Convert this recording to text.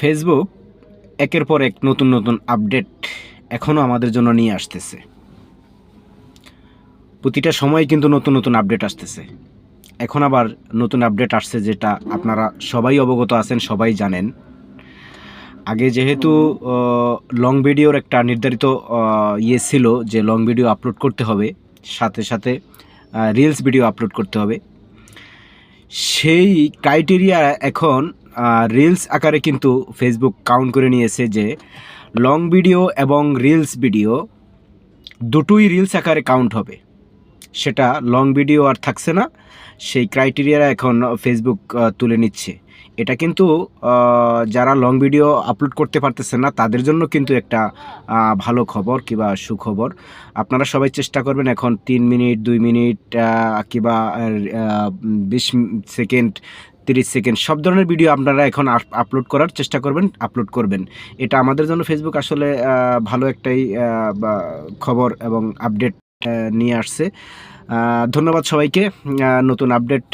Facebook একের পর এক নতুন নতুন আপডেট এখনও আমাদের জন্য নিয়ে আসতেছে। প্রতিটা সময় কিন্তু নতুন নতুন আপডেট আসতেছে। এখন আবার নতুন আপডেট আসছে, যেটা আপনারা সবাই অবগত আছেন, সবাই জানেন। আগে যেহেতু লং ভিডিওর একটা নির্ধারিত ছিল যে লং ভিডিও আপলোড করতে হবে, সাথে সাথে রিলস ভিডিও আপলোড করতে হবে। সেই ক্রাইটেরিয়া এখন রিলস আকারে কিন্তু ফেসবুক কাউন্ট করে নিয়েছে যে লং ভিডিও এবং রিলস ভিডিও দুটোই রিলস আকারে কাউন্ট হবে। সেটা লং ভিডিও আর থাকছে না, সেই ক্রাইটেরিয়া এখন ফেসবুক তুলে নিচ্ছে। এটা কিন্তু যারা লং ভিডিও আপলোড করতে পারতেছে না তাদের জন্য কিন্তু একটা ভালো খবর কিংবা সুখবর। আপনারা সবাই চেষ্টা করবেন এখন 3 মিনিট, 2 মিনিট কিংবা 20 সেকেন্ড, 30 সেকেন্ড সব ধরনের ভিডিও আপনারা এখন আপলোড করার চেষ্টা করবেন, আপলোড করবেন। এটা আমাদের জন্য ফেসবুক আসলে ভালো একটাই খবর এবং আপডেট নিয়ে আসছে। ধন্যবাদ সবাইকে। নতুন আপডেট